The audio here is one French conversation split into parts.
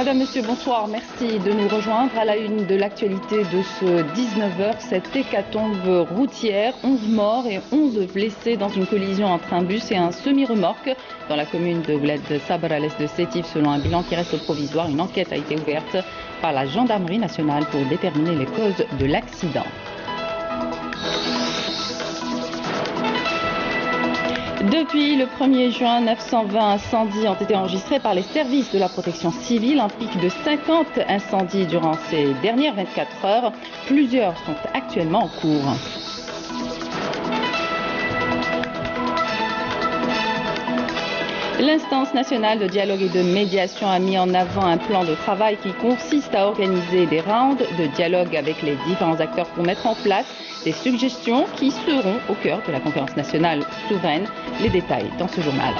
Madame, Monsieur, bonsoir. Merci de nous rejoindre à la une de l'actualité de ce 19h. Cette hécatombe routière, 11 morts et 11 blessés dans une collision entre un bus et un semi-remorque dans la commune de Ouled Sabr à l'est de Sétif. Selon un bilan qui reste provisoire, une enquête a été ouverte par la gendarmerie nationale pour déterminer les causes de l'accident. Depuis le 1er juin, 920 incendies ont été enregistrés par les services de la protection civile, un pic de 50 incendies durant ces dernières 24 heures. Plusieurs sont actuellement en cours. L'instance nationale de dialogue et de médiation a mis en avant un plan de travail qui consiste à organiser des rounds de dialogue avec les différents acteurs pour mettre en place des suggestions qui seront au cœur de la conférence nationale souveraine. Les détails dans ce journal.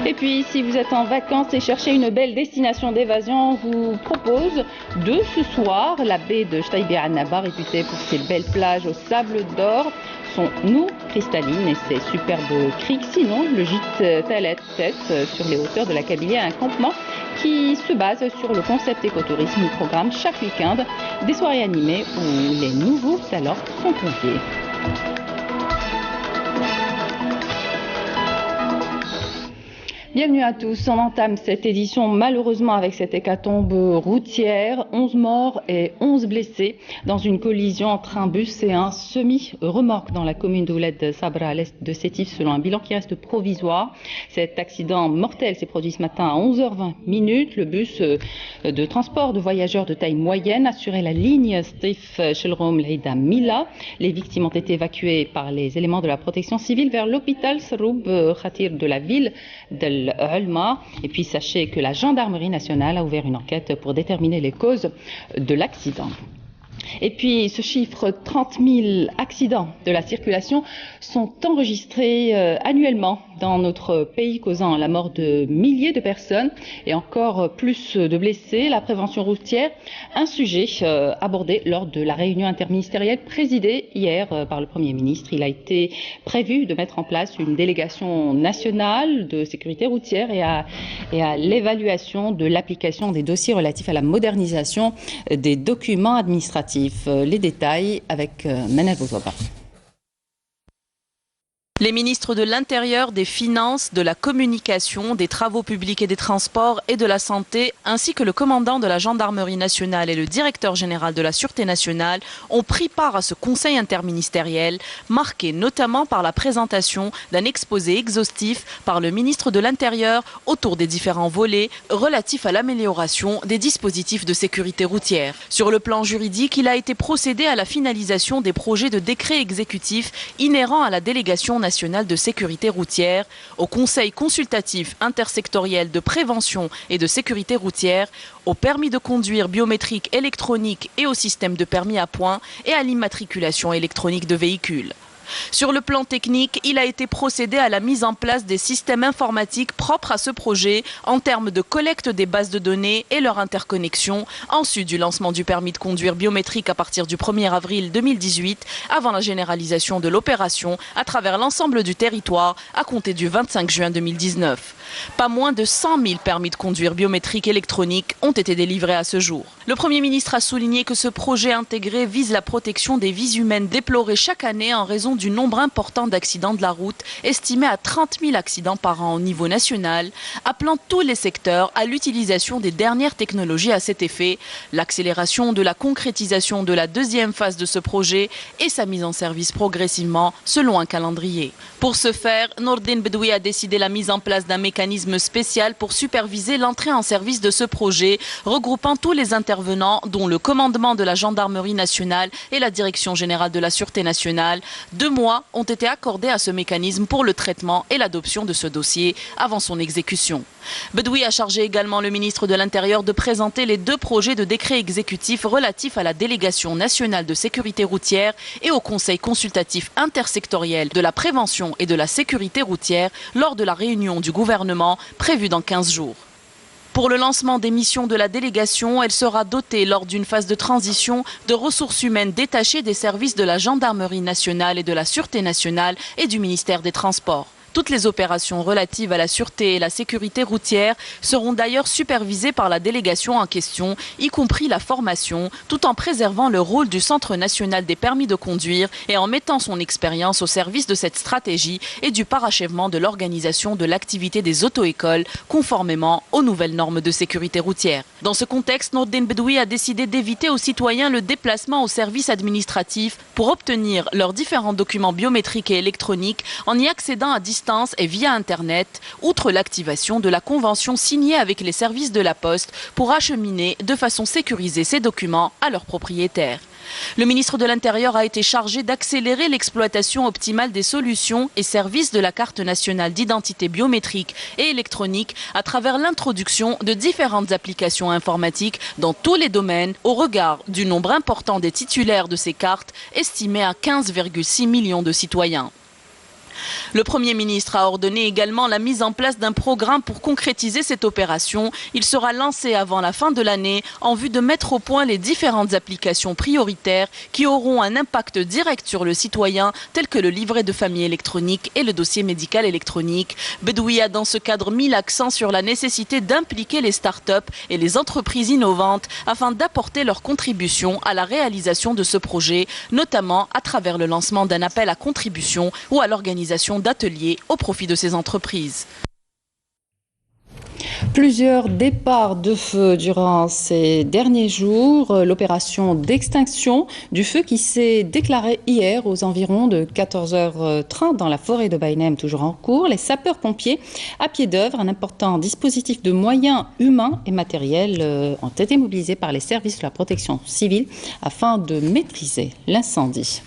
Et puis, si vous êtes en vacances et cherchez une belle destination d'évasion, on vous propose de ce soir la baie de Chtaïbé Annaba, réputée pour ses belles plages au sable d'or, son eau cristalline et ses superbes criques. Sinon, le gîte Talet Tête sur les hauteurs de la Kabylie, un campement qui se base sur le concept écotourisme. Il programme chaque week-end des soirées animées où les nouveaux talents sont conviés. Bienvenue à tous. On entame cette édition malheureusement avec cette hécatombe routière. 11 morts et 11 blessés dans une collision entre un bus et un semi-remorque dans la commune d'Ouled Sabr à l'est de Sétif selon un bilan qui reste provisoire. Cet accident mortel s'est produit ce matin à 11h20. Le bus de transport de voyageurs de taille moyenne assurait la ligne Stif Shelrom Leida Mila. Les victimes ont été évacuées par les éléments de la protection civile vers l'hôpital Saroub Khatir de la ville de Ulma. Et puis sachez que la gendarmerie nationale a ouvert une enquête pour déterminer les causes de l'accident. Et puis ce chiffre, 30 000 accidents de la circulation sont enregistrés annuellement dans notre pays, causant la mort de milliers de personnes et encore plus de blessés. La prévention routière, un sujet abordé lors de la réunion interministérielle présidée hier par le Premier ministre. Il a été prévu de mettre en place une délégation nationale de sécurité routière et à l'évaluation de l'application des dossiers relatifs à la modernisation des documents administratifs. Les détails avec Manel Bouzouaba. Les ministres de l'Intérieur, des Finances, de la Communication, des Travaux publics et des Transports et de la Santé, ainsi que le commandant de la Gendarmerie nationale et le directeur général de la Sûreté nationale ont pris part à ce conseil interministériel, marqué notamment par la présentation d'un exposé exhaustif par le ministre de l'Intérieur autour des différents volets relatifs à l'amélioration des dispositifs de sécurité routière. Sur le plan juridique, il a été procédé à la finalisation des projets de décrets exécutifs inhérents à la délégation nationale de sécurité routière, au Conseil consultatif intersectoriel de prévention et de sécurité routière, au permis de conduire biométrique électronique et au système de permis à points et à l'immatriculation électronique de véhicules. Sur le plan technique, il a été procédé à la mise en place des systèmes informatiques propres à ce projet en termes de collecte des bases de données et leur interconnexion, en sus du lancement du permis de conduire biométrique à partir du 1er avril 2018, avant la généralisation de l'opération à travers l'ensemble du territoire à compter du 25 juin 2019. Pas moins de 100 000 permis de conduire biométriques électroniques ont été délivrés à ce jour. Le Premier ministre a souligné que ce projet intégré vise la protection des vies humaines déplorées chaque année en raison du nombre important d'accidents de la route, estimé à 30 000 accidents par an au niveau national, appelant tous les secteurs à l'utilisation des dernières technologies à cet effet, l'accélération de la concrétisation de la deuxième phase de ce projet et sa mise en service progressivement selon un calendrier. Pour ce faire, Nordin Bedoui a décidé la mise en place d'un mécanisme spécial pour superviser l'entrée en service de ce projet, regroupant tous les intervenants, dont le commandement de la Gendarmerie nationale et la Direction générale de la Sûreté nationale. 2 mois ont été accordés à ce mécanisme pour le traitement et l'adoption de ce dossier avant son exécution. Bedoui a chargé également le ministre de l'Intérieur de présenter les 2 projets de décret exécutif relatifs à la délégation nationale de sécurité routière et au Conseil consultatif intersectoriel de la prévention et de la sécurité routière lors de la réunion du gouvernement prévue dans 15 jours. Pour le lancement des missions de la délégation, elle sera dotée lors d'une phase de transition de ressources humaines détachées des services de la Gendarmerie nationale et de la Sûreté nationale et du ministère des Transports. Toutes les opérations relatives à la sûreté et la sécurité routière seront d'ailleurs supervisées par la délégation en question, y compris la formation, tout en préservant le rôle du Centre national des permis de conduire et en mettant son expérience au service de cette stratégie et du parachèvement de l'organisation de l'activité des auto-écoles conformément aux nouvelles normes de sécurité routière. Dans ce contexte, Nourdine Bedoui a décidé d'éviter aux citoyens le déplacement au service administratif pour obtenir leurs différents documents biométriques et électroniques en y accédant à distance et via Internet, outre l'activation de la convention signée avec les services de la Poste pour acheminer de façon sécurisée ces documents à leurs propriétaires. Le ministre de l'Intérieur a été chargé d'accélérer l'exploitation optimale des solutions et services de la carte nationale d'identité biométrique et électronique à travers l'introduction de différentes applications informatiques dans tous les domaines au regard du nombre important des titulaires de ces cartes, estimé à 15,6 millions de citoyens. Le Premier ministre a ordonné également la mise en place d'un programme pour concrétiser cette opération. Il sera lancé avant la fin de l'année en vue de mettre au point les différentes applications prioritaires qui auront un impact direct sur le citoyen, tels que le livret de famille électronique et le dossier médical électronique. Bedoui a dans ce cadre mis l'accent sur la nécessité d'impliquer les start-up et les entreprises innovantes afin d'apporter leur contribution à la réalisation de ce projet, notamment à travers le lancement d'un appel à contribution ou à l'organisation d'ateliers au profit de ces entreprises. Plusieurs départs de feu durant ces derniers jours. L'opération d'extinction du feu qui s'est déclarée hier aux environs de 14h30 dans la forêt de Baïnem, toujours en cours. Les sapeurs-pompiers à pied d'œuvre, un important dispositif de moyens humains et matériels ont été mobilisés par les services de la protection civile afin de maîtriser l'incendie.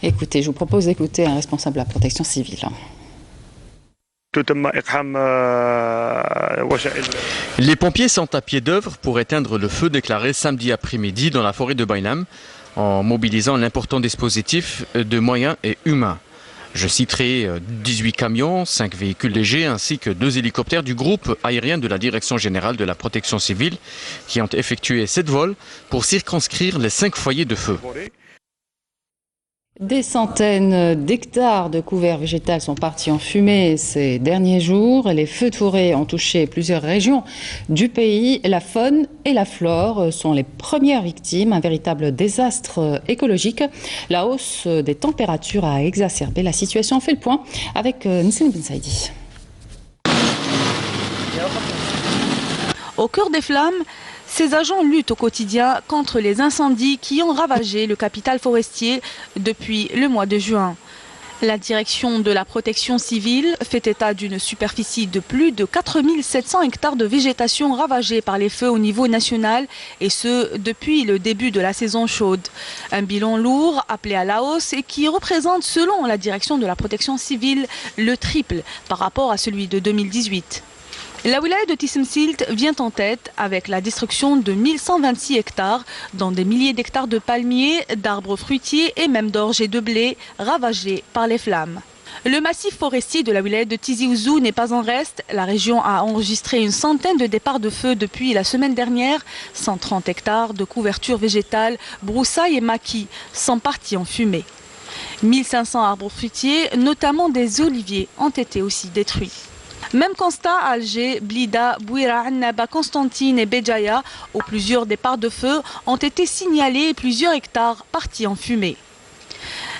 Écoutez, je vous propose d'écouter un responsable de la protection civile. Les pompiers sont à pied d'œuvre pour éteindre le feu déclaré samedi après-midi dans la forêt de Baïnem en mobilisant l'important dispositif de moyens et humains. Je citerai 18 camions, 5 véhicules légers ainsi que 2 hélicoptères du groupe aérien de la Direction générale de la protection civile qui ont effectué 7 vols pour circonscrire les 5 foyers de feu. Des centaines d'hectares de couverts végétaux sont partis en fumée ces derniers jours. Les feux de forêt ont touché plusieurs régions du pays. La faune et la flore sont les premières victimes. Un véritable désastre écologique. La hausse des températures a exacerbé la situation. On fait le point avec Nissim Ben Saïdi. Au cœur des flammes, ces agents luttent au quotidien contre les incendies qui ont ravagé le capital forestier depuis le mois de juin. La direction de la protection civile fait état d'une superficie de plus de 4700 hectares de végétation ravagée par les feux au niveau national et ce depuis le début de la saison chaude. Un bilan lourd appelé à la hausse et qui représente selon la direction de la protection civile le triple par rapport à celui de 2018. La wilaya de Tissemsilt vient en tête avec la destruction de 1126 hectares, dont des milliers d'hectares de palmiers, d'arbres fruitiers et même d'orge et de blé ravagés par les flammes. Le massif forestier de la wilaya de Tizi Ouzou n'est pas en reste. La région a enregistré une centaine de départs de feu depuis la semaine dernière. 130 hectares de couverture végétale, broussailles et maquis sont partis en fumée. 1500 arbres fruitiers, notamment des oliviers, ont été aussi détruits. Même constat à Alger, Blida, Bouira, Annaba, Constantine et Béjaïa, où plusieurs départs de feu ont été signalés et plusieurs hectares partis en fumée.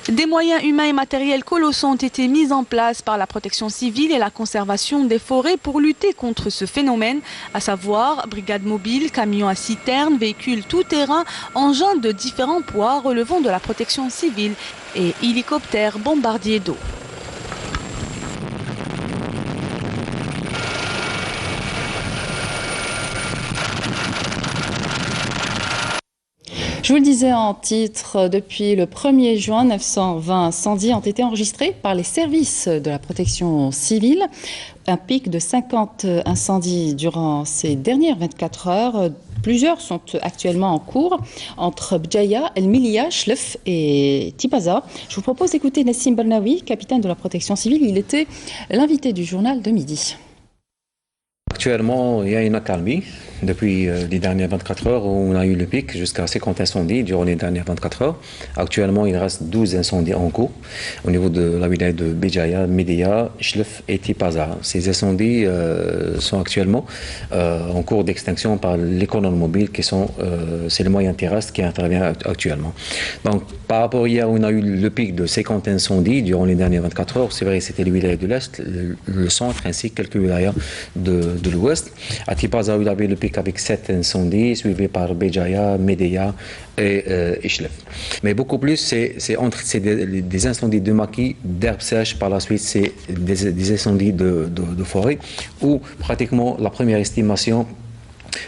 Des moyens humains et matériels colossaux ont été mis en place par la protection civile et la conservation des forêts pour lutter contre ce phénomène, à savoir brigades mobiles, camions à citernes, véhicules tout-terrain, engins de différents poids relevant de la protection civile et hélicoptères bombardiers d'eau. Je vous le disais en titre, depuis le 1er juin, 920 incendies ont été enregistrés par les services de la protection civile. Un pic de 50 incendies durant ces dernières 24 heures. Plusieurs sont actuellement en cours entre Bjaïa, El Milia, Chlef et Tipaza. Je vous propose d'écouter Nassim Bernaoui, capitaine de la protection civile. Il était l'invité du journal de midi. Actuellement, il y a une accalmie depuis les dernières 24 heures où on a eu le pic jusqu'à 50 incendies durant les dernières 24 heures. Actuellement, il reste 12 incendies en cours au niveau de la wilaya de Béjaïa, Médéa, Chlef et Tipaza. Ces incendies sont actuellement en cours d'extinction par les colonnes mobiles qui sont, c'est le moyen terrestre qui intervient actuellement. Donc, par rapport à hier où on a eu le pic de 50 incendies durant les dernières 24 heures, c'est vrai que c'était les wilayas de l'Est, le centre ainsi que quelques wilayas de l'Ouest. À Tipaza, il avait le pic avec 7 incendies, suivi par Béjaïa, Médéa et Chlef. Mais beaucoup plus, c'est des incendies de maquis, d'herbes sèches, par la suite c'est des incendies de forêt, où pratiquement la première estimation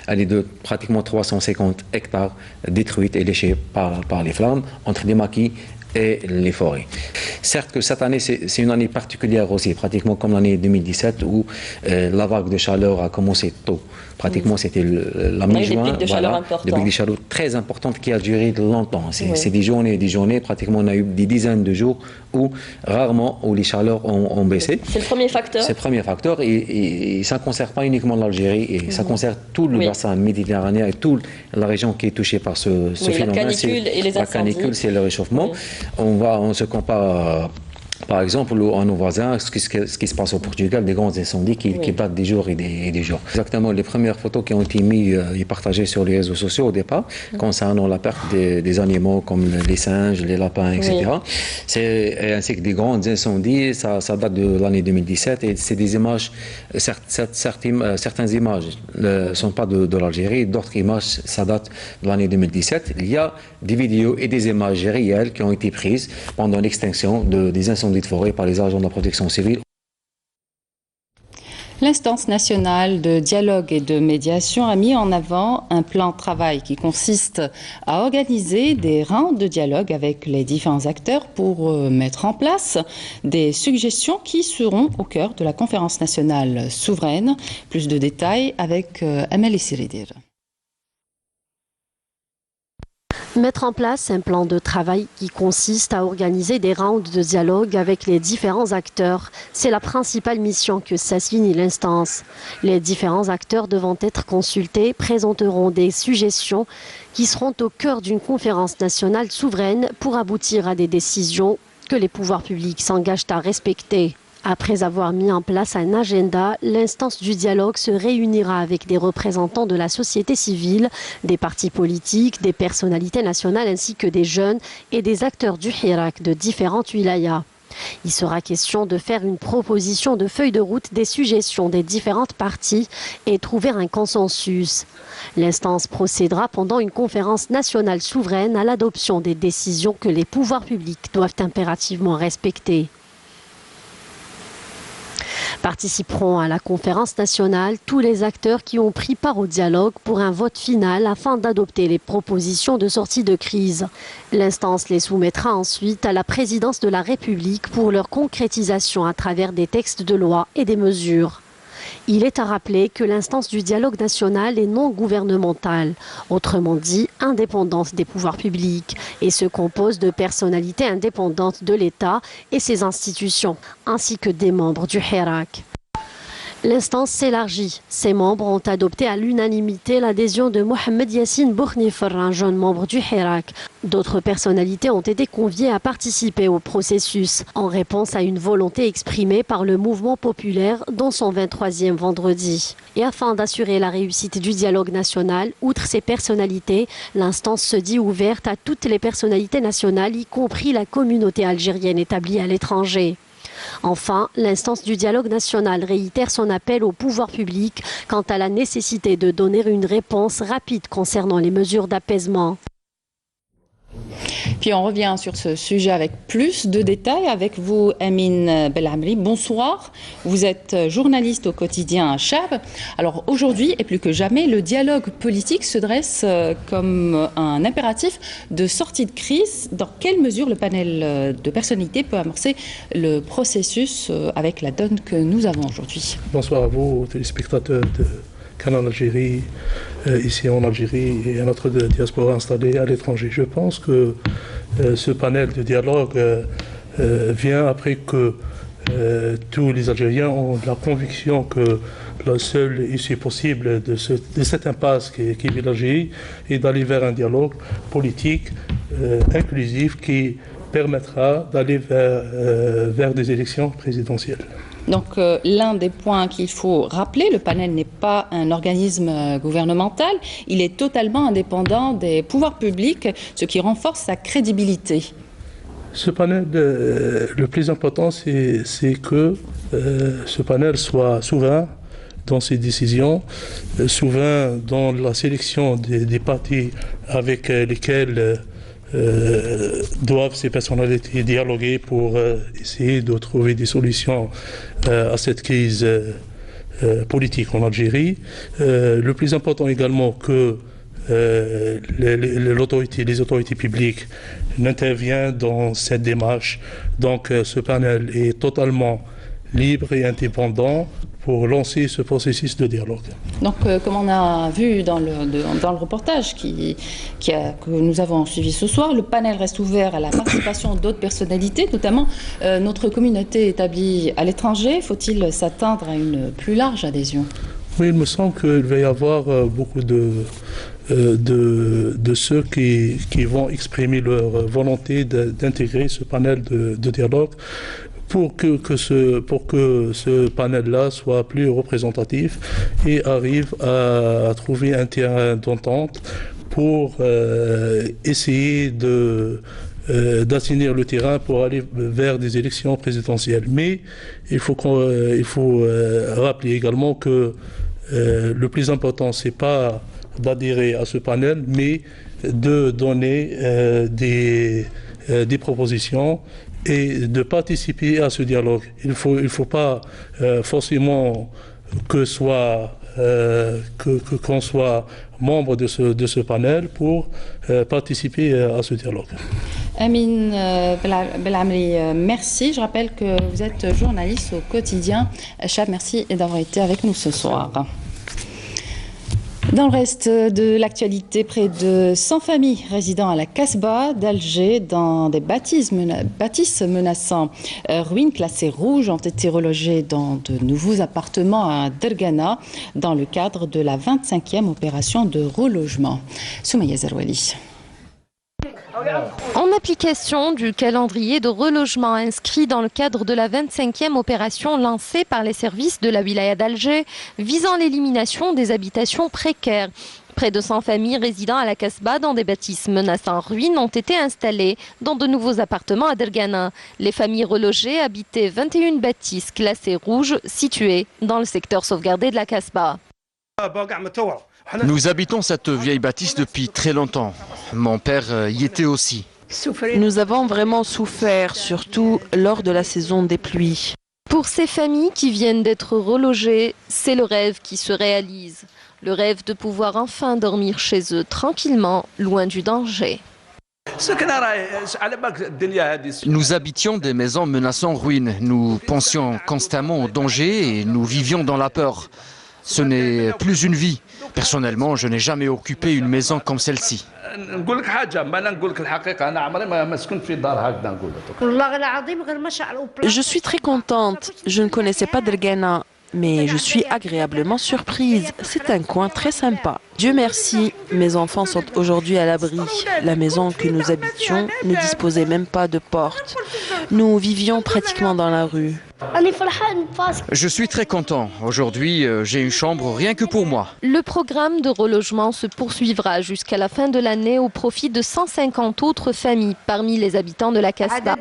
elle est de pratiquement 350 hectares détruits et léchés par les flammes, entre les maquis et les forêts. Certes que cette année, c'est une année particulière aussi, pratiquement comme l'année 2017 où la vague de chaleur a commencé tôt. Pratiquement, c'était la mi-juin. Des pics de chaleur importants. Des pics de chaleur très importantes qui a duré longtemps. C'est des journées. Pratiquement, on a eu des dizaines de jours où rarement où les chaleurs ont baissé. C'est le premier facteur. C'est le premier facteur et ça ne concerne pas uniquement l'Algérie, et ça concerne tout le bassin méditerranéen et toute la région qui est touchée par ce phénomène. La canicule et les incendies. La canicule, c'est le réchauffement. On se compare. Par exemple, à nos voisins, ce qui se passe au Portugal, des grands incendies qui battent des jours et des jours. Exactement, les premières photos qui ont été mises et partagées sur les réseaux sociaux au départ, concernant la perte des animaux comme les singes, les lapins, etc. Ainsi que des grands incendies, ça date de l'année 2017 et c'est des images, certaines images ne sont pas de l'Algérie, d'autres images, ça date de l'année 2017. Il y a des vidéos et des images réelles qui ont été prises pendant l'extinction des incendies de forêt par les agents de la protection civile. L'instance nationale de dialogue et de médiation a mis en avant un plan de travail qui consiste à organiser des rounds de dialogue avec les différents acteurs pour mettre en place des suggestions qui seront au cœur de la conférence nationale souveraine. Plus de détails avec Amélie Siridir. Mettre en place un plan de travail qui consiste à organiser des rounds de dialogue avec les différents acteurs. C'est la principale mission que s'assigne l'instance. Les différents acteurs devant être consultés présenteront des suggestions qui seront au cœur d'une conférence nationale souveraine pour aboutir à des décisions que les pouvoirs publics s'engagent à respecter. Après avoir mis en place un agenda, l'instance du dialogue se réunira avec des représentants de la société civile, des partis politiques, des personnalités nationales ainsi que des jeunes et des acteurs du Hirak de différentes wilayas. Il sera question de faire une proposition de feuille de route des suggestions des différentes parties et trouver un consensus. L'instance procédera pendant une conférence nationale souveraine à l'adoption des décisions que les pouvoirs publics doivent impérativement respecter. Participeront à la conférence nationale tous les acteurs qui ont pris part au dialogue pour un vote final afin d'adopter les propositions de sortie de crise. L'instance les soumettra ensuite à la présidence de la République pour leur concrétisation à travers des textes de loi et des mesures. Il est à rappeler que l'instance du dialogue national est non gouvernementale, autrement dit indépendante des pouvoirs publics, et se compose de personnalités indépendantes de l'État et ses institutions, ainsi que des membres du Hirak. L'instance s'élargit. Ses membres ont adopté à l'unanimité l'adhésion de Mohamed Yassine Bournifer, un jeune membre du Hirak. D'autres personnalités ont été conviées à participer au processus, en réponse à une volonté exprimée par le mouvement populaire dans son 23e vendredi. Et afin d'assurer la réussite du dialogue national, outre ces personnalités, l'instance se dit ouverte à toutes les personnalités nationales, y compris la communauté algérienne établie à l'étranger. Enfin, l'instance du dialogue national réitère son appel au pouvoir public quant à la nécessité de donner une réponse rapide concernant les mesures d'apaisement. Puis on revient sur ce sujet avec plus de détails avec vous, Amine Belhamri. Bonsoir, vous êtes journaliste au quotidien Chab. Alors aujourd'hui, et plus que jamais, le dialogue politique se dresse comme un impératif de sortie de crise. Dans quelle mesure le panel de personnalités peut amorcer le processus avec la donne que nous avons aujourd'hui? Bonsoir à vous, téléspectateurs de Canal Algérie, ici en Algérie et à notre diaspora installée à l'étranger. Je pense que ce panel de dialogue vient après que tous les Algériens ont la conviction que la seule issue possible de cette impasse qui vit l'Algérie est d'aller vers un dialogue politique inclusif qui permettra d'aller vers des élections présidentielles. Donc l'un des points qu'il faut rappeler, le panel n'est pas un organisme gouvernemental, il est totalement indépendant des pouvoirs publics, ce qui renforce sa crédibilité. Ce panel, le plus important, c'est que ce panel soit souverain dans ses décisions, souverain dans la sélection des partis avec lesquels doivent ces personnalités dialoguer pour essayer de trouver des solutions à cette crise politique en Algérie. Le plus important également que les autorités publiques n'interviennent dans cette démarche. Donc ce panel est totalement libre et indépendant pour lancer ce processus de dialogue. Donc, comme on a vu dans le reportage que nous avons suivi ce soir, le panel reste ouvert à la participation d'autres personnalités, notamment notre communauté établie à l'étranger. Faut-il s'attendre à une plus large adhésion? Oui, il me semble qu'il va y avoir beaucoup de ceux qui vont exprimer leur volonté d'intégrer ce panel de dialogue pour que ce panel-là soit plus représentatif et arrive à trouver un terrain d'entente pour essayer d'assainir le terrain pour aller vers des élections présidentielles. Mais il faut rappeler également que le plus important, c'est pas d'adhérer à ce panel, mais de donner des propositions et de participer à ce dialogue. Il faut pas forcément qu'on soit membre de ce panel pour participer à ce dialogue. Amine Belamri, merci. Je rappelle que vous êtes journaliste au quotidien Chab. Merci d'avoir été avec nous ce soir. Dans le reste de l'actualité, près de 100 familles résidant à la Casbah d'Alger dans des bâtisses menaçant ruines classées rouges ont été relogées dans de nouveaux appartements à Dergana dans le cadre de la 25e opération de relogement. Soumaya Zerouali. En application du calendrier de relogement inscrit dans le cadre de la 25e opération lancée par les services de la wilaya d'Alger visant l'élimination des habitations précaires, près de 100 familles résidant à la Casbah dans des bâtisses menaçant ruines ont été installées dans de nouveaux appartements à Dergana. Les familles relogées habitaient 21 bâtisses classées rouges situées dans le secteur sauvegardé de la Casbah. Nous habitons cette vieille bâtisse depuis très longtemps. Mon père y était aussi. Nous avons vraiment souffert, surtout lors de la saison des pluies. Pour ces familles qui viennent d'être relogées, c'est le rêve qui se réalise. Le rêve de pouvoir enfin dormir chez eux tranquillement, loin du danger. Nous habitions des maisons menaçant ruine. Nous pensions constamment au danger et nous vivions dans la peur. Ce n'est plus une vie. Personnellement, je n'ai jamais occupé une maison comme celle-ci. Je suis très contente. Je ne connaissais pas Dergana, mais je suis agréablement surprise. C'est un coin très sympa. Dieu merci, mes enfants sont aujourd'hui à l'abri. La maison que nous habitions ne disposait même pas de porte. Nous vivions pratiquement dans la rue. Je suis très content. Aujourd'hui, j'ai une chambre rien que pour moi. Le programme de relogement se poursuivra jusqu'à la fin de l'année au profit de 150 autres familles parmi les habitants de la Casbah.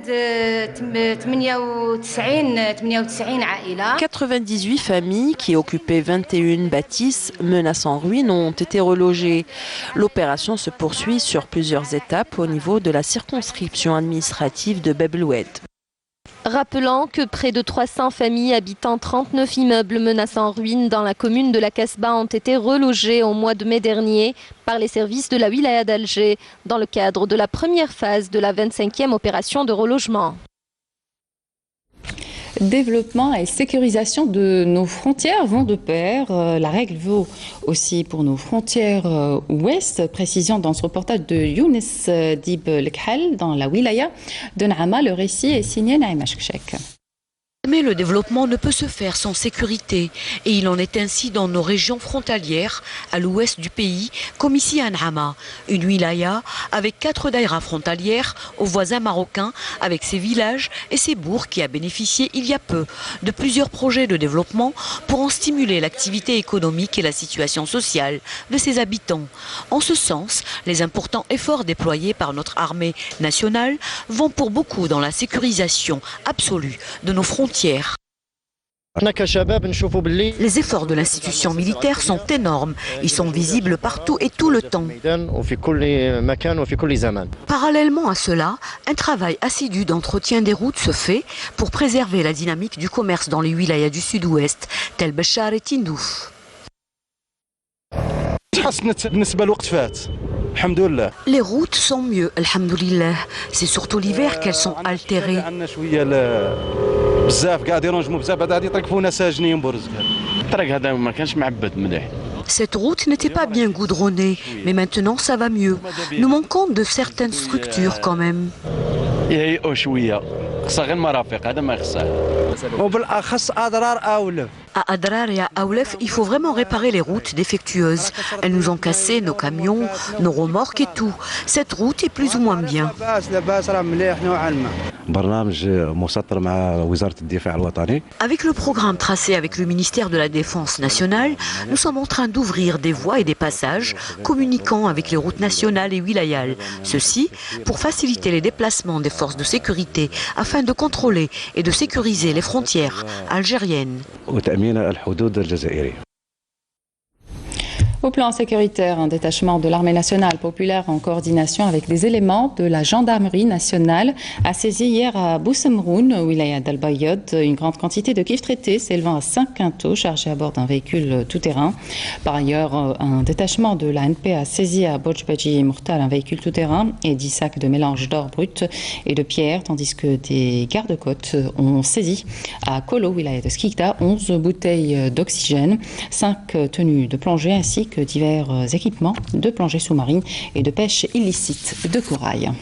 98 familles qui occupaient 21 bâtisses menaçant ruine ont été relogées. L'opération se poursuit sur plusieurs étapes au niveau de la circonscription administrative de Bab el-Oued. Rappelant que près de 300 familles habitant 39 immeubles menaçant ruine dans la commune de la Casbah ont été relogées au mois de mai dernier par les services de la wilaya d'Alger dans le cadre de la première phase de la 25e opération de relogement. Développement et sécurisation de nos frontières vont de pair. La règle vaut aussi pour nos frontières ouest. Précision dans ce reportage de Younes Dib Lekhal dans la wilaya de Naama. Le récit est signé Naïma Chekchek. Mais le développement ne peut se faire sans sécurité et il en est ainsi dans nos régions frontalières, à l'ouest du pays, comme ici à N'Hama, une wilaya avec 4 daïras frontalières aux voisins marocains, avec ses villages et ses bourgs qui a bénéficié il y a peu de plusieurs projets de développement pour en stimuler l'activité économique et la situation sociale de ses habitants. En ce sens, les importants efforts déployés par notre armée nationale vont pour beaucoup dans la sécurisation absolue de nos frontières. Les efforts de l'institution militaire sont énormes. Ils sont visibles partout et tout le temps. Parallèlement à cela, un travail assidu d'entretien des routes se fait pour préserver la dynamique du commerce dans les wilayas du sud-ouest, tels Béchar et Tindouf. Les routes sont mieux, alhamdoulilah. C'est surtout l'hiver qu'elles sont altérées. Cette route n'était pas bien goudronnée, mais maintenant ça va mieux. Nous manquons de certaines structures quand même. À Adrar et à Aoulef, il faut vraiment réparer les routes défectueuses. Elles nous ont cassé nos camions, nos remorques et tout. Cette route est plus ou moins bien. Avec le programme tracé avec le ministère de la Défense nationale, nous sommes en train d'ouvrir des voies et des passages communiquant avec les routes nationales et wilayales. Ceci pour faciliter les déplacements des forces de sécurité afin de contrôler et de sécuriser les frontières algériennes. Au plan sécuritaire, un détachement de l'armée nationale populaire en coordination avec des éléments de la gendarmerie nationale a saisi hier à Boussemroun, wilaya d'Al-Bayod, une grande quantité de cuivre traité s'élevant à 5 quintaux chargés à bord d'un véhicule tout-terrain. Par ailleurs, un détachement de l'ANP a saisi à Bojbaji Mourtal un véhicule tout-terrain et 10 sacs de mélange d'or brut et de pierre, tandis que des gardes-côtes ont saisi à Kolo, wilaya de Skikda, 11 bouteilles d'oxygène, 5 tenues de plongée ainsi que divers équipements de plongée sous-marine et de pêche illicite de corail.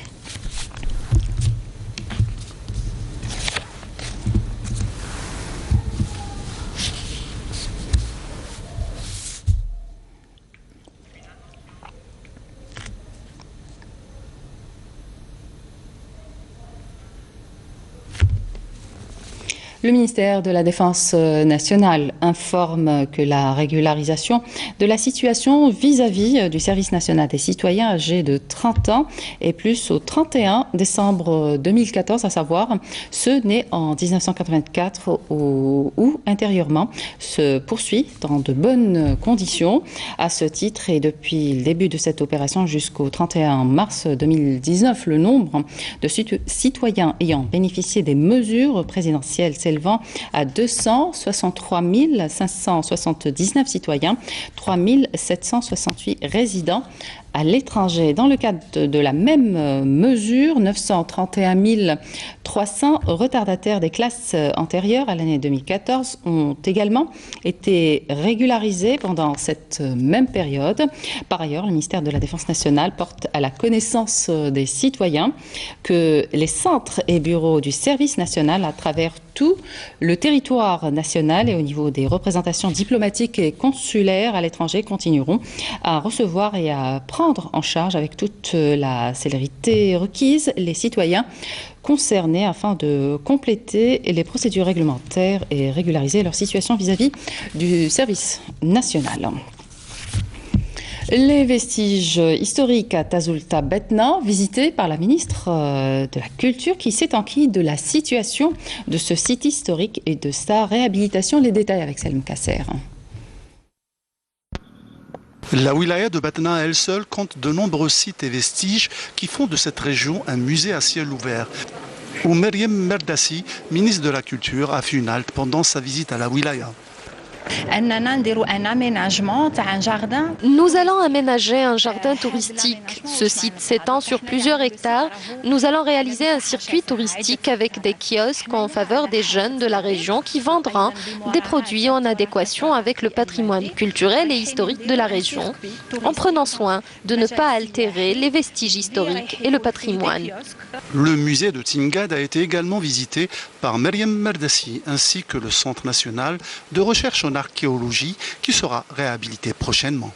Le ministère de la Défense nationale informe que la régularisation de la situation vis-à-vis du service national des citoyens âgés de 30 ans et plus au 31 décembre 2014, à savoir ceux nés en 1984 ou intérieurement, se poursuit dans de bonnes conditions. À ce titre, et depuis le début de cette opération jusqu'au 31 mars 2019, le nombre de citoyens ayant bénéficié des mesures présidentielles s'élevant à 263 579 citoyens, 3 768 résidents à l'étranger. Dans le cadre de la même mesure, 931 300 retardataires des classes antérieures à l'année 2014 ont également été régularisés pendant cette même période. Par ailleurs, le ministère de la Défense nationale porte à la connaissance des citoyens que les centres et bureaux du service national à travers tout le territoire national et au niveau des représentations diplomatiques et consulaires à l'étranger continueront à recevoir et à prendre en charge avec toute la célérité requise les citoyens concernés afin de compléter les procédures réglementaires et régulariser leur situation vis-à-vis du service national. Les vestiges historiques à Tazulta Betna, visités par la ministre de la Culture qui s'est enquis de la situation de ce site historique et de sa réhabilitation. Les détails avec Salim Kasser. La wilaya de Batna, elle seule, compte de nombreux sites et vestiges qui font de cette région un musée à ciel ouvert. Où Meriem Merdassi, ministre de la Culture, a fait une halte pendant sa visite à la wilaya. Nous allons aménager un jardin touristique. Ce site s'étend sur plusieurs hectares. Nous allons réaliser un circuit touristique avec des kiosques en faveur des jeunes de la région qui vendront des produits en adéquation avec le patrimoine culturel et historique de la région, en prenant soin de ne pas altérer les vestiges historiques et le patrimoine. Le musée de Tingad a été également visité par Mariam Mardassi ainsi que le Centre national de recherche en archéologie qui sera réhabilité prochainement.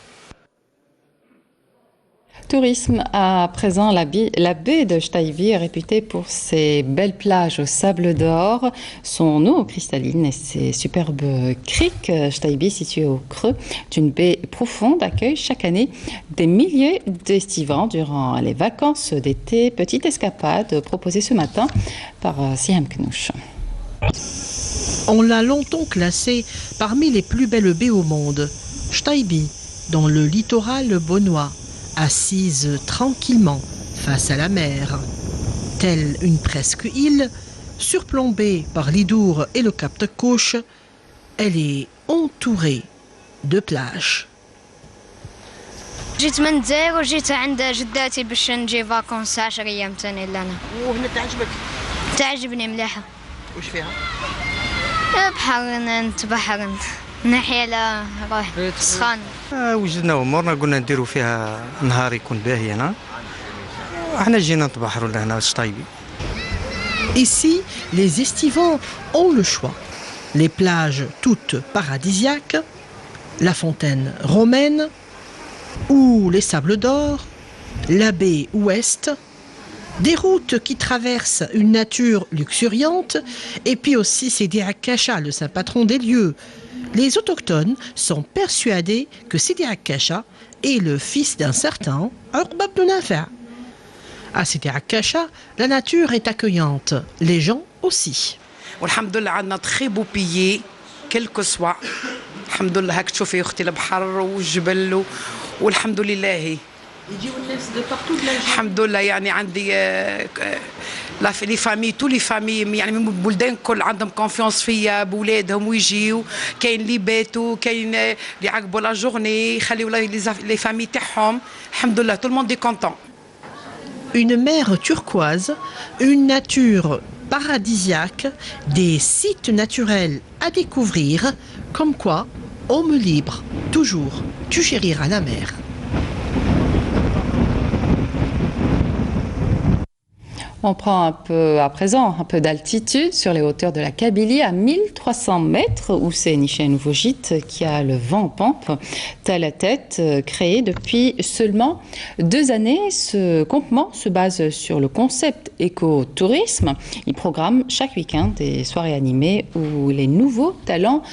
Tourisme à présent, la baie de Staybi est réputée pour ses belles plages au sable d'or, son eau cristalline et ses superbes criques. Staybi, située au creux d'une baie profonde, accueille chaque année des milliers d'estivants durant les vacances d'été. Petite escapade proposée ce matin par Siam Knouch. On l'a longtemps classée parmi les plus belles baies au monde. Staybi, dans le littoral beaunois, assise tranquillement face à la mer. Telle une presque île, surplombée par l'Idour et le Cap de Couche, elle est entourée de plages. جيت من الجزائر وجيت عند جداتي باش نجي فاكونس 10 ايام ثاني لنا. وهنا تعجبك؟ تعجبني مليحه. واش فيها؟ بحر نتبحر نحيا على روحي سخان. وجدنا امورنا قلنا نديروا فيها نهار يكون باهي هنا. احنا جينا نتبحروا لهنا شطيبي. Ici, les estivants ont le choix. Les plages toutes paradisiaques, la fontaine romaine ou les sables d'or, la baie ouest, des routes qui traversent une nature luxuriante et puis aussi Sidi Akasha, le saint patron des lieux. Les autochtones sont persuadés que Sidi Akasha est le fils d'un certain Uqba ibn Nafi'. À Sidi Akasha, la nature est accueillante, les gens aussi. والحمد عندنا très beau pays, quel que soit. الحمد لله هاك تشوفي اختي البحر والجبل والحمد لله. يجيو الناس de partout de l'Algérie. الحمد لله يعني عندي لي فامي تو لي فامي يعني من البلدان الكل عندهم كونفيونس فيا بولادهم ويجيو كاين اللي باتوا كاين اللي عقبوا لا جورني يخليوا لي فامي تاعهم الحمد لله tout le monde est content. Une mer turquoise, une nature paradisiaque, des sites naturels à découvrir, comme quoi, homme libre, toujours, tu chériras la mer. On prend à présent un peu d'altitude sur les hauteurs de la Kabylie à 1300 mètres où s'est niché un nouveau gîte qui a le vent en pompe. Tête à tête, créé depuis seulement 2 années, ce campement se base sur le concept écotourisme. Il programme chaque week-end des soirées animées où les nouveaux talents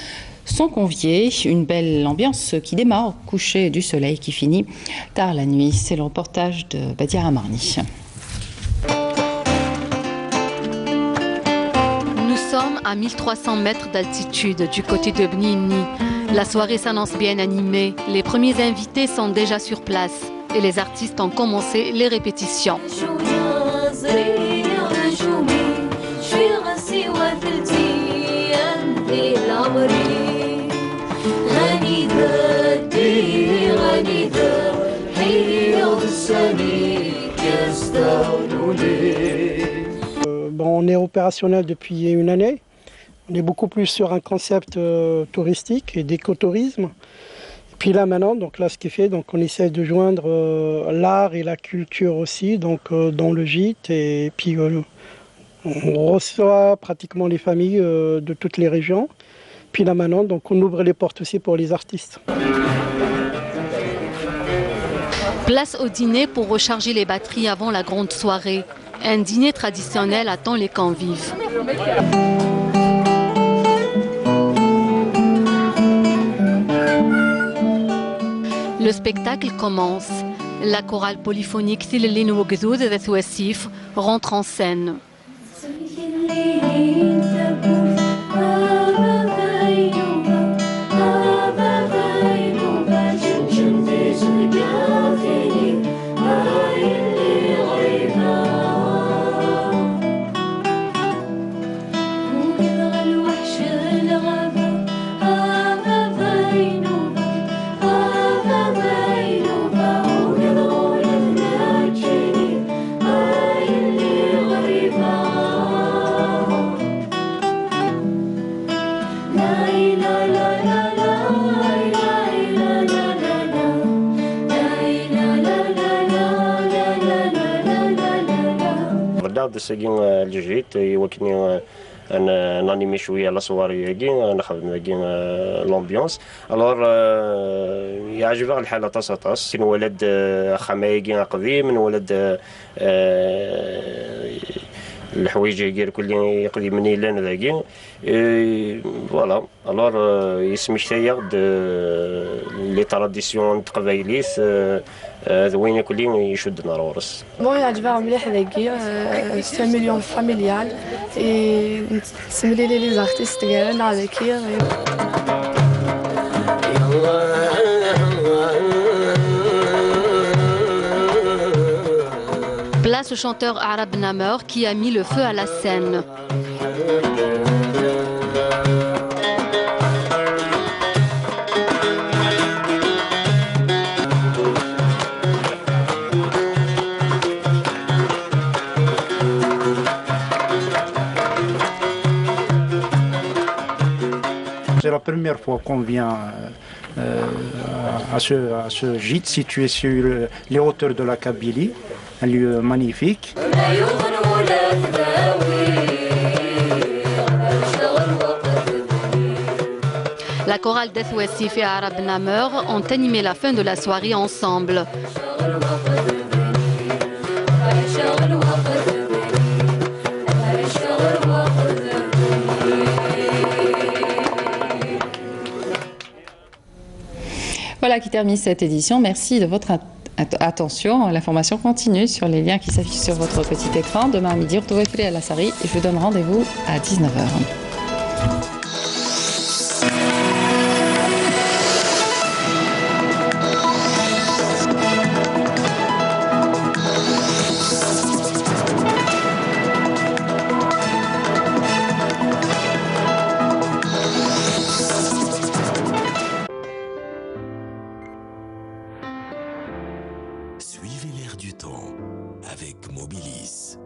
sont conviés. Une belle ambiance qui démarre au coucher du soleil qui finit tard la nuit. C'est le reportage de Badia Amarni. Nous sommes à 1300 mètres d'altitude du côté de Bnini. La soirée s'annonce bien animée. Les premiers invités sont déjà sur place et les artistes ont commencé les répétitions. On est opérationnel depuis 1 année. On est beaucoup plus sur un concept touristique et d'écotourisme. Et puis là maintenant, donc là ce qui fait, donc on essaie de joindre l'art et la culture aussi, donc dans le gîte. Et puis on reçoit pratiquement les familles de toutes les régions. Puis là maintenant, donc on ouvre les portes aussi pour les artistes. Place au dîner pour recharger les batteries avant la grande soirée. Un dîner traditionnel attend les convives. Le spectacle commence. La chorale polyphonique Silelin Wogzoud de Thouassif rentre en scène. دساكين الجديد يوكني نانيمي شويه لا صواري كي نخدم كي لومبيونس الوغ يعجبها الحاله طاس ولد خمايكي قديم من ولد الحوايج كاع كل يقضي مني لان ذاكي فوالا الوغ يسمي شتايا لي تراديسيون تقبايليت ذوين كل يشدنا الورس بون يعجبها مليح ذاكي سي مليون فاميليال اي نسملي لي زارتيست كاع ذاكي Place au chanteur Arab Namer qui a mis le feu à la scène. C'est la première fois qu'on vient à ce gîte situé sur les hauteurs de la Kabylie, un lieu magnifique. La chorale Death Westif et Arab Namer ont animé la fin de la soirée ensemble. Voilà qui termine cette édition. Merci de votre attention. L'information continue sur les liens qui s'affichent sur votre petit écran. Demain à midi, retrouvez Free Alassari et je vous donne rendez-vous à 19h. Suivez l'air du temps avec Mobilis.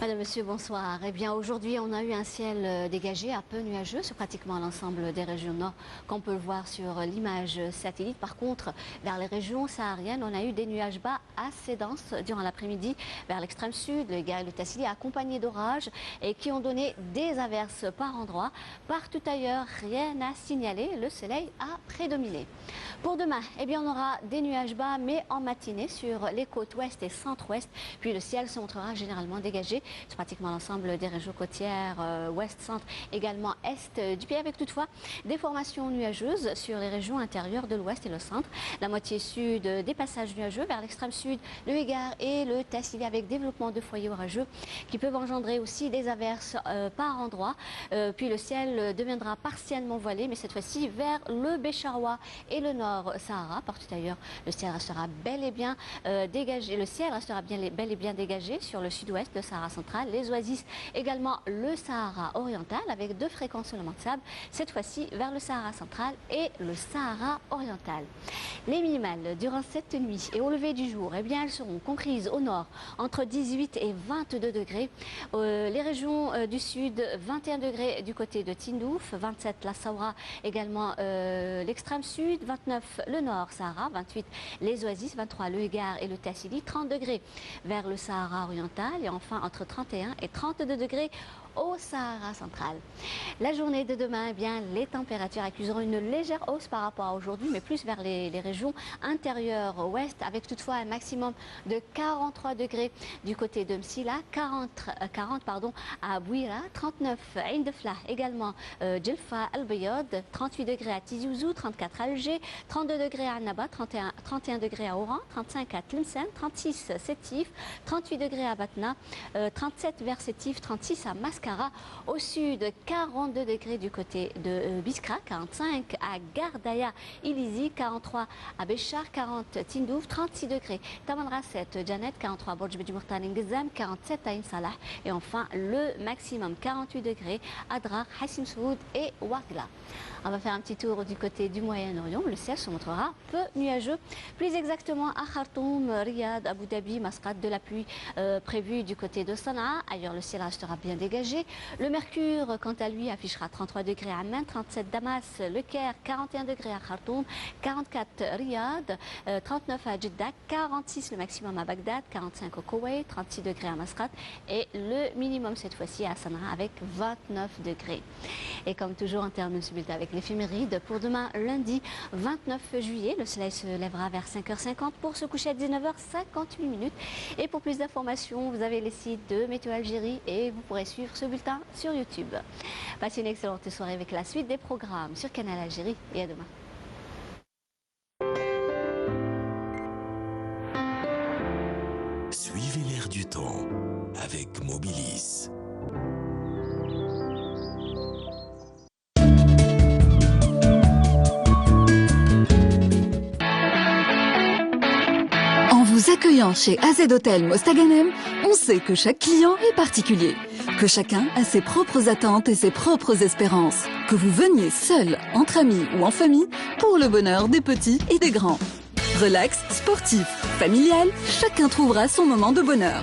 Madame, Monsieur, bonsoir. Eh bien, aujourd'hui, on a eu un ciel dégagé, un peu nuageux sur pratiquement l'ensemble des régions nord, qu'on peut le voir sur l'image satellite. Par contre, vers les régions sahariennes, on a eu des nuages bas assez denses durant l'après-midi vers l'extrême sud, le Gard et le Tassili, accompagnés d'orages et qui ont donné des averses par endroits. Partout ailleurs, rien à signaler. Le soleil a prédominé. Pour demain, eh bien, on aura des nuages bas, mais en matinée sur les côtes ouest et centre-ouest. Puis le ciel se montrera généralement dégagé sur pratiquement l'ensemble des régions côtières, ouest, centre, également est du pays, avec toutefois des formations nuageuses sur les régions intérieures de l'ouest et le centre. La moitié sud, des passages nuageux vers l'extrême sud, le Gard et le Tassili, avec développement de foyers orageux qui peuvent engendrer aussi des averses par endroits. Puis le ciel deviendra partiellement voilé, mais cette fois-ci vers le Bécharois et le nord Sahara. Partout ailleurs, le ciel restera bel et bien dégagé. Le ciel restera bel et bien dégagé sur le sud-ouest, le Sahara central, les oasis, également le Sahara oriental, avec 2 fréquences seulement de sable, cette fois-ci vers le Sahara central et le Sahara oriental. Les minimales durant cette nuit et au lever du jour, eh bien, elles seront comprises au nord entre 18 et 22 degrés. Les régions du sud, 21 degrés du côté de Tindouf, 27 la Saoura, également l'extrême sud, 29 le nord Sahara, 28 les oasis, 23 le Gard et le Tassili, 30 degrés vers le Sahara oriental et enfin entre 31 et 32 degrés au Sahara central. La journée de demain, eh bien, les températures accuseront une légère hausse par rapport à aujourd'hui, mais plus vers les régions intérieures ouest, avec toutefois un maximum de 43 degrés du côté de Msila, 40 à Bouira, 39 à Indeflah, également Djelfa, Al-Bayod, 38 degrés à Tizi Ouzou, 34 à Alger, 32 degrés à Annaba, 31 degrés à Oran, 35 à Tlemcen, 36 à Sétif, 38 degrés à Batna, 37 vers Sétif, 36 à Mascara. Au sud, 42 degrés du côté de Biskra, 45 à Gardaya, Ilizi, 43 à Béchar, 40 Tindouf, 36 degrés Tamanrasset, Janet, 43 Borj Bedjimourtan Ngizam, 47 à Insalah et enfin le maximum 48 degrés à Drar, Hassim Soud et Ouagla. On va faire un petit tour du côté du Moyen-Orient. Le ciel se montrera peu nuageux. Plus exactement à Khartoum, Riyad, Abu Dhabi, Masqat, de la pluie prévue du côté de Sanaa. Ailleurs, le ciel restera bien dégagé. Le mercure, quant à lui, affichera 33 degrés à Amman, 37 Damas, Le Caire, 41 degrés à Khartoum, 44 Riyad, 39 à Jeddah, 46 le maximum à Bagdad, 45 au Koweït, 36 degrés à Masqat et le minimum cette fois-ci à Sanaa avec 29 degrés. Et comme toujours, on termine ce bulletin avec l'éphéméride. Pour demain, lundi 29 juillet, le soleil se lèvera vers 5h50 pour se coucher à 19h58. Et pour plus d'informations, vous avez les sites de Météo Algérie et vous pourrez suivre ce bulletin sur YouTube. Passez une excellente soirée avec la suite des programmes sur Canal Algérie et à demain. Suivez l'air du temps avec Mobilis. En vous accueillant chez AZ Hotel Mostaganem, on sait que chaque client est particulier, que chacun a ses propres attentes et ses propres espérances, que vous veniez seul, entre amis ou en famille, pour le bonheur des petits et des grands. Relax, sportif, familial, chacun trouvera son moment de bonheur.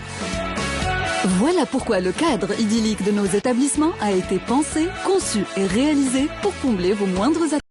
Voilà pourquoi le cadre idyllique de nos établissements a été pensé, conçu et réalisé pour combler vos moindres attentes.